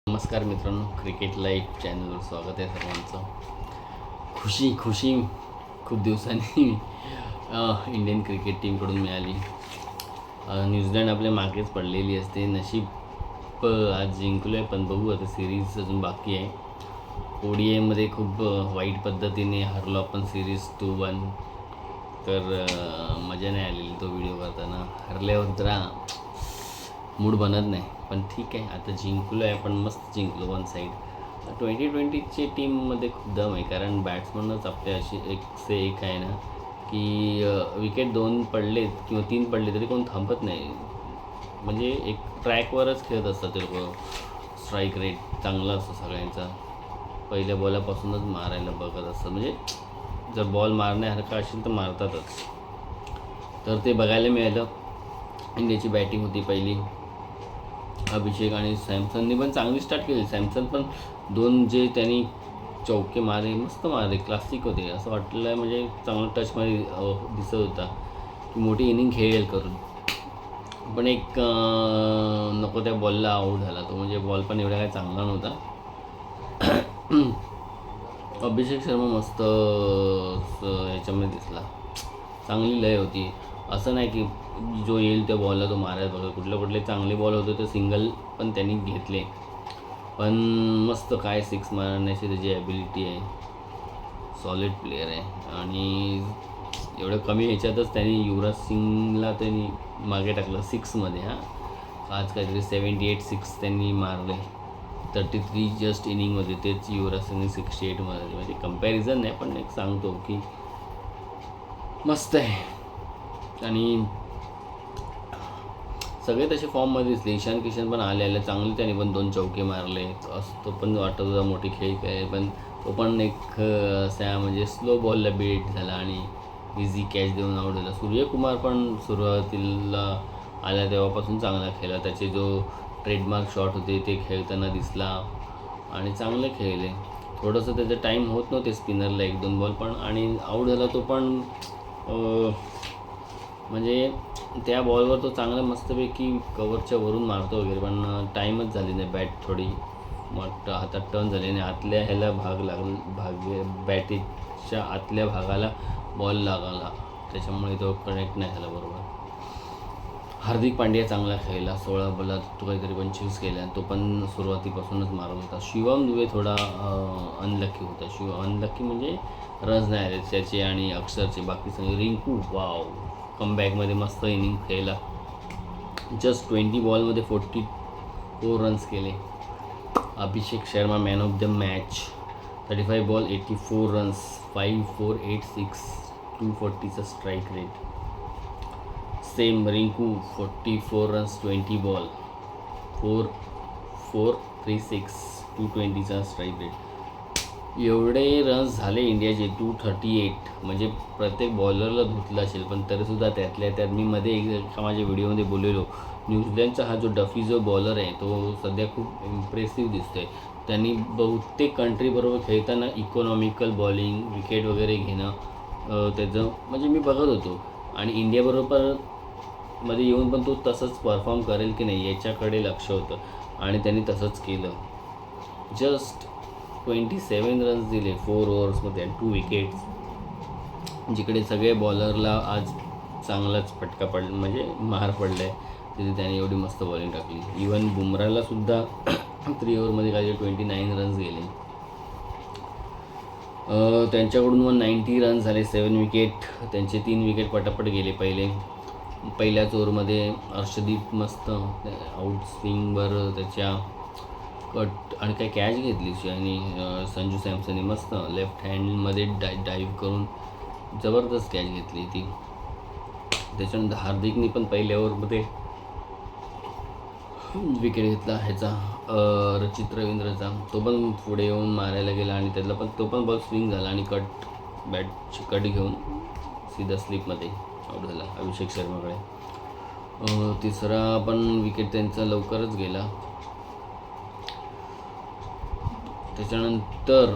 नमस्कार मित्रांनो, cricket live चॅनलवर स्वागत आहे सर्वांचं. खुशी खूप दिवसांनी इंडियन क्रिकेट टीमकडून मिळाली. न्यूझीलंड आपल्या मागेच पडलेली असते. नशीब आज जिंकलो आहे, पण बघू आता सिरीज अजून बाकी आहे. ODIमध्ये खूप वाईट पद्धतीने हरलो आपण सिरीज 2-1. तर मजा नाही आलेली तो व्हिडिओ करताना. हरल्यावर जरा मूड बनत नाही, पण ठीक आहे. आता जिंकलो आहे, आपण मस्त जिंकलो 1 साईड. 2020ची टीममध्ये खूप दम आहे, कारण बॅट्समनच आपले अशी एक से एक आहे ना, की विकेट 2 पडलेत किंवा 3 पडले तरी कोण थांबत नाही. म्हणजे एक ट्रॅकवरच खेळत असतात ते लोक. स्ट्राईक रेट चांगला असतो सगळ्यांचा. पहिल्या बॉलापासूनच मारायला बघत असतात. म्हणजे जर बॉल मारण्यासारखा असेल तर मारतातच. तर ते बघायला मिळालं. इंडियाची बॅटिंग होती पहिली. अभिषेक आणि सॅमसनने पण चांगली स्टार्ट केली. सॅमसन पण 2 जे त्यांनी चौके मारे, मस्त मारे, क्लासिक होते. असं वाटलं म्हणजे चांगला टचमध्ये दिसत होता की मोठी इनिंग खेळेल करून. पण एक नको त्या बॉलला आऊट झाला तो. म्हणजे बॉल पण एवढा काही चांगला नव्हता. अभिषेक शर्मा मस्त ह्याच्यामध्ये दिसला. चांगली लय होती. असं नाही की जो येईल त्या बॉलला तो मारायला बघा. कुठले चांगले बॉल होते ते सिंगल पण त्यांनी घेतले. पण मस्त काय 6 मारण्याची त्याची ॲबिलिटी आहे. सॉलिड प्लेयर आहे. आणि एवढं कमी ह्याच्यातच त्यांनी युवराज सिंगला त्यांनी मागे टाकलं 6मध्ये. आज काहीतरी 78 त्यांनी मारले. 33 जस्ट इनिंगमध्ये. तेच युवराज सिंगने 68 मारले. म्हणजे कंपॅरिझन नाही, पण एक सांगतो की मस्त आहे. आणि सगळे तसे फॉर्ममध्ये दिसले. ईशान किशन पण आले चांगले. त्याने पण 2 चौके मारले. असं तो पण वाटत होता मोठी खेळ काय, पण तो पण एक म्हणजे स्लो बॉलला बेट झाला आणि इझी कॅच देऊन आऊट झाला. सूर्यकुमार पण सुरुवातीला आल्या तेव्हापासून चांगला खेळला. त्याचे जो ट्रेडमार्क शॉट होते ते खेळताना दिसला आणि चांगले खेळले. थोडंसं त्याचं टाईम होत नव्हते स्पिनरला 1-2 बॉल, पण आणि आऊट झाला तो पण. म्हणजे त्या बॉलवर तो चांगला मस्तपैकी कवरच्या वरून मारतो वगैरे, पण टाईमच झाली नाही. बॅट थोडी हातात टर्न झाली आणि आतल्या ह्याला बॅटीच्या आतल्या भागाला बॉल लागला. त्याच्यामुळे तो कनेक्ट नाही झाला बरोबर. हार्दिक पांड्या चांगला खेळला. 16 बॉलात तो काहीतरी 25 केला. तो पण सुरुवातीपासूनच मारत होता. शिवम दुबे थोडा अनलकी होता. अनलकी म्हणजे रन्स नाही आले त्याचे आणि अक्षरचे. बाकी सगळे रिंकू वाव कमबॅकमध्ये मस्त इनिंग खेळला. जस्ट 20 बॉलमध्ये 44 रन्स केले. Abhishek Sharma man of the match. 35 ball 84 runs, 5486, 240चा strike rate. Same Rinku 44 runs 20 ball, 4436, 220चा स्ट्राईक रेट. एवढे रन्स झाले इंडियाचे 238. म्हणजे प्रत्येक बॉलरला धुतला असेल, पण तरीसुद्धा त्यातल्या त्यात मी मध्ये एका माझ्या व्हिडिओमध्ये बोललेलो, न्यूझीलंडचा हा जो डफी जो बॉलर आहे तो सध्या खूप इम्प्रेसिव्ह दिसतो आहे. त्यांनी बहुतेक कंट्रीबरोबर खेळताना इकॉनॉमिकल बॉलिंग, विकेट वगैरे घेणं त्याचं म्हणजे मी बघत होतो. आणि इंडियाबरोबर मध्ये येऊन पण तो तसंच परफॉर्म करेल की नाही याच्याकडे लक्ष होतं आणि त्यांनी तसंच केलं. जस्ट 27 रन्स दिले 4 ओव्हर्समध्ये आणि 2 विकेट्स. जिकडे सगळे बॉलरला आज चांगलाच फटका म्हणजे मार पडला आहे, तिथे त्याने एवढी मस्त बॉलिंग टाकली. इवन बुमरालासुद्धा 3 ओव्हरमध्ये काही 29 रन्स गेले. त्यांच्याकडून 190 रन्स झाले, 7 विकेट. त्यांचे 3 विकेट पटापट गेले पहिल्याच ओव्हरमध्ये. अर्शदीप मस्त आउट स्विंगवर त्याच्या कट आणि काय कॅच घेतली आणि संजू सॅमसनने मस्त लेफ्ट हँडमध्ये डाईव्ह करून जबरदस्त कॅच घेतली ती. त्याच्यानंतर हार्दिकने पण पहिल्या ओव्हरमध्ये विकेट घेतला ह्याचा रचित रवींद्रचा. तो पण पुढे येऊन मारायला गेला आणि त्यातला पण तो पण बॉल स्विंग झाला आणि बॅटची कट घेऊन सीधा स्लिपमध्ये आऊट झाला अभिषेक शर्माकडे. तिसरा पण विकेट त्यांचा लवकरच गेला. त्याच्यानंतर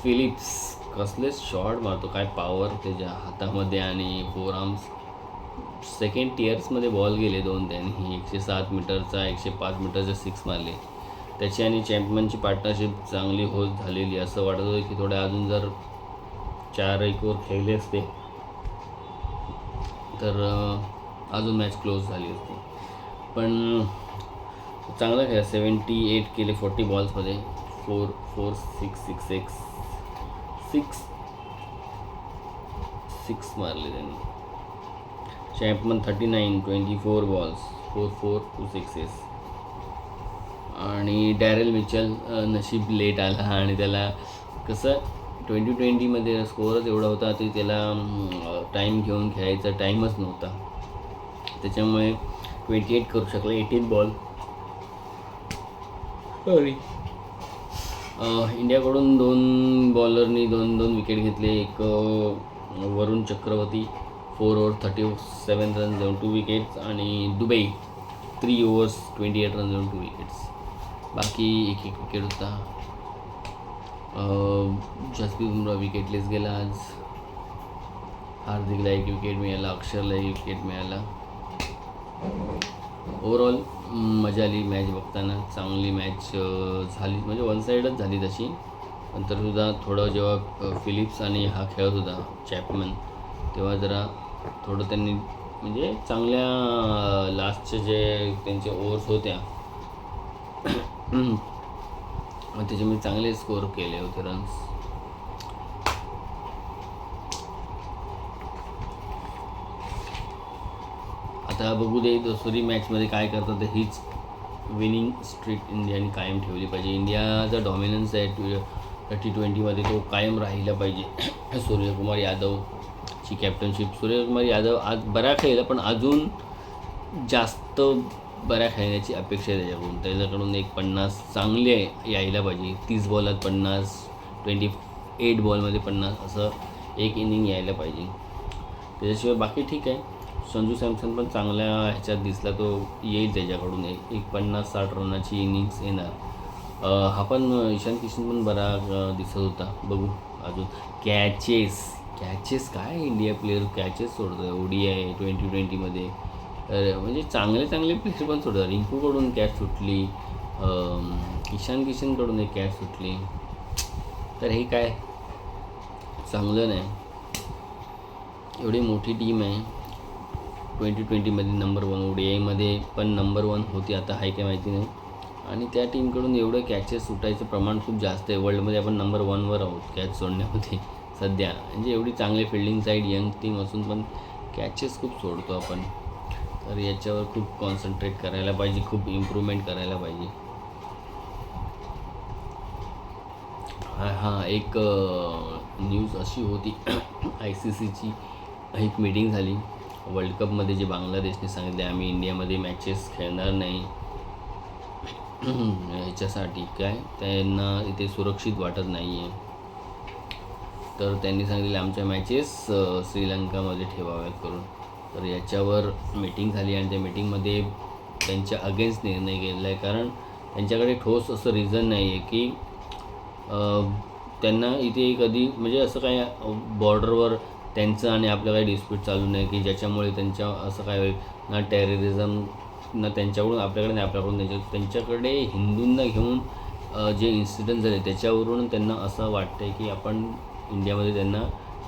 फिलिप्स कसले शॉट मारतो, काय पॉवर त्याच्या हातामध्ये आणि 4 आर्म्स. सेकंड टियर्समध्ये बॉल गेले 2 त्यांनी. 107 मीटरचा 105 मीटरचा 6 मारले. त्याची आणि चॅम्पियनची पार्टनरशिप चांगली होत झालेली. असं वाटत होतं की थोडे अजून जर 4-1 ओव्हर खेळले असते तर अजून मॅच क्लोज झाली असती. पण चांगला खेळ, 78 केले 40 बॉल्समध्ये, 4 6 6 6 मारले त्यांनी. Champion 39 24 balls, 4 2 6. आणि डॅरेल मिचेल नशीब लेट आला आणि त्याला कसं 2020मध्ये स्कोअरच एवढा होता की त्याला टाईम घेऊन खेळायचा टाईमच नव्हता, त्याच्यामुळे 28 करू शकला. 18 बॉल. इंडियाकडून 2 बॉलरनी 2 विकेट घेतले. एक वरुण चक्रवर्ती 4 ओव्हर 37 रन्स देऊन 2 विकेट्स, आणि दुबई 3 ओव्हर्स 28 रन्स देऊन 2 विकेट्स. बाकी एक विकेट होता. जसप्रीत बुमराह विकेटलेस गेला आज. हार्दिकला 1 विकेट मिळाला, अक्षरला 1 विकेट मिळाला. ओव्हरऑल मजा आली मॅच बघताना. चांगली मॅच झाली, म्हणजे वन साईडच झाली तशी. नंतरसुद्धा थोडं जेव्हा फिलिप्स आणि हा खेळत होता चॅपमन, तेव्हा जरा थोडं त्यांनी म्हणजे चांगल्या लास्टचे जे त्यांचे ओव्हर्स होत्या मग त्याच्यामध्ये चांगले स्कोअर केले होते रन्स. आता बघू दे दुसरी मॅचमध्ये काय करतात. हीच विनिंग स्ट्रीक इंडियाने कायम ठेवली पाहिजे. इंडियाचा डॉमिनन्स आहे T20मध्ये, तो कायम राहिला पाहिजे. सूर्यकुमार यादवची कॅप्टनशिप. सूर्यकुमार यादव आज बरा खेळला, पण अजून जास्त बऱ्या खेळण्याची अपेक्षा आहे त्याच्याकडून. त्याच्याकडून एक 50 चांगले यायला पाहिजे. 30 बॉलात 50, 28 बॉलमध्ये 50 असं एक इनिंग यायला पाहिजे. त्याच्याशिवाय बाकी ठीक आहे. संजू सॅमसन पण चांगल्या ह्याच्यात दिसला, तो येईल त्याच्याकडून एक 50-60 रनाची इनिंग्स येणार. हा पण ईशान किशन पण बरा दिसत होता. बघू अजून. कॅचेस काय इंडिया प्लेयर कॅचेस सोडतो. ODI 2020मध्ये म्हणजे चांगले प्लेयर पण सोडतात. रिंकूकडून कॅच सुटली, ईशान किशनकडून एक कॅच सुटली, तर हे काय चांगलं नाही. एवढी मोठी टीम आहे 2020मध्ये नंबर 1, ODIमध्ये पण नंबर 1 होती, आता आहे काय माहिती नाही. आणि त्या टीमकडून एवढं कॅचेस सुटायचं प्रमाण खूप जास्त आहे. वर्ल्डमध्ये आपण नंबर 1वर आहोत कॅच सोडण्यामध्ये सध्या. म्हणजे एवढी चांगली फिल्डिंग साईड, यंग टीम असून पण कॅचेस खूप सोडतो आपण. तर याच्यावर खूप कॉन्सन्ट्रेट करायला पाहिजे, खूप इम्प्रूव्हमेंट करायला पाहिजे. हां एक न्यूज अशी होती ICCची एक मीटिंग झाली वर्ल्ड कपमध्ये, जे बांगलादेशने सांगितले आम्ही इंडियामध्ये मॅचेस खेळणार नाही. ह्याच्यासाठी काय त्यांना इथे सुरक्षित वाटत नाही आहे, तर त्यांनी सांगितले आमच्या मॅचेस श्रीलंकामध्ये ठेवाव्यात करून. तर याच्यावर मीटिंग झाली आणि त्या मीटिंगमध्ये त्यांच्या अगेन्स्ट निर्णय घेतला आहे. कारण त्यांच्याकडे ठोस असं रिझन नाही आहे की त्यांना इथे कधी म्हणजे असं काय बॉर्डरवर त्यांचं आणि आपलं काही डिस्प्यूट चालू नाही की ज्याच्यामुळे त्यांच्या असं काय होईल ना, टेररिझम ना त्यांच्याकडून आपल्याकडे नाही, आपल्याकडून त्यांच्याकडे हिंदूंना घेऊन जे इन्सिडेंट झाले त्याच्यावरून त्यांना असं वाटतं आहे की आपण इंडियामध्ये त्यांना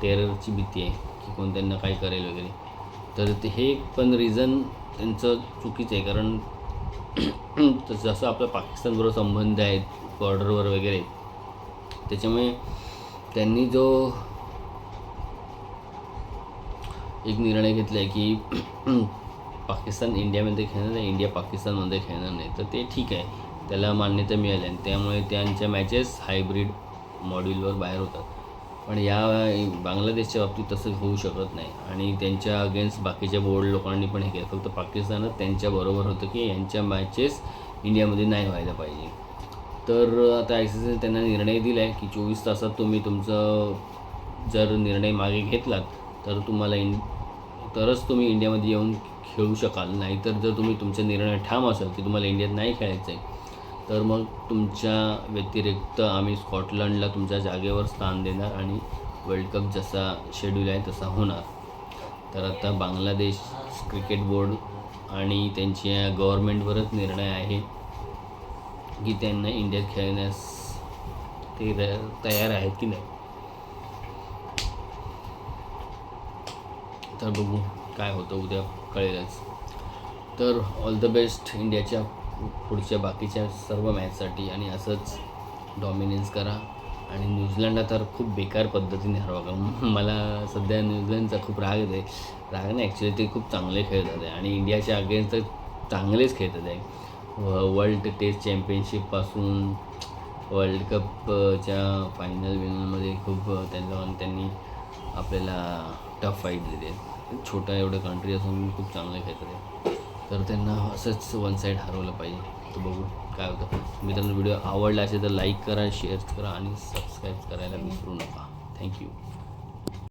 टेररची भीती आहे की कोण त्यांना काय करेल वगैरे. तर ते हे पण रिझन त्यांचं चुकीचं आहे. कारण जसं आपलं पाकिस्तानबरोबर संबंध आहेत बॉर्डरवर वगैरे, त्याच्यामुळे त्यांनी जो एक निर्णय घेतला आहे की पाकिस्तान इंडियामध्ये खेळणार नाही, इंडिया पाकिस्तानमध्ये खेळणार नाही, तर ते ठीक आहे, त्याला मान्यता मिळाली आणि त्यामुळे त्यांच्या मॅचेस हायब्रिड मॉड्यूलवर बाहेर होतात. पण या बांगलादेशच्या बाबतीत तसं होऊ शकत नाही आणि त्यांच्या अगेन्स्ट बाकीच्या बोर्ड लोकांनी पण हे केलं. फक्त पाकिस्तानच त्यांच्याबरोबर होतं की यांच्या मॅचेस इंडियामध्ये नाही व्हायला पाहिजे. तर आता ICCने त्यांना निर्णय दिला आहे की 24 तासात तुम्ही तुमचं जर निर्णय मागे घेतलात तर तुम्हाला तरच तुम्ही इंडियामध्ये येऊन खेळू शकाल. नाहीतर जर तुम्ही तुमचा निर्णय ठाम असाल की तुम्हाला इंडियात नाही खेळायचं आहे, तर मग तुमच्या व्यतिरिक्त आम्ही स्कॉटलंडला तुमच्या जागेवर स्थान देणार आणि वर्ल्ड कप जसा शेड्यूल आहे तसा होणार. तर आता बांगलादेश क्रिकेट बोर्ड आणि त्यांच्या गव्हर्मेंटवरच निर्णय आहे की त्यांना इंडियात खेळण्यास ते तयार आहेत की नाही. तर बघू काय होतं, उद्या कळेलच. तर ऑल द बेस्ट इंडियाच्या पुढच्या बाकीच्या सर्व मॅचसाठी, आणि असंच डॉमिनेन्स करा. आणि न्यूझीलंडला तर खूप बेकार पद्धतीने हरवा, कारण मला सध्या न्यूझीलंडचा खूप राग येते. राग नाही, ॲक्च्युली ते खूप चांगले खेळतात आहे आणि इंडियाच्या अगेन्स्ट तर चांगलेच खेळतात आहे. वर्ल्ड टेस्ट चॅम्पियनशिपपासून वर्ल्ड कपच्या फायनल विनलमध्ये खूप त्यांनी आपल्याला टफ फाईट दिली आहे. छोटा एवढं कंट्री असून खूप चांगले खेळतात आहे, तर त्यांना असंच वन साईड हरवलं पाहिजे. तर बघू काय होतं. मित्रांनो, व्हिडिओ आवडला असेल तर लाईक करा, शेअर करा आणि सबस्क्राईब करायला विसरू नका. थँक्यू.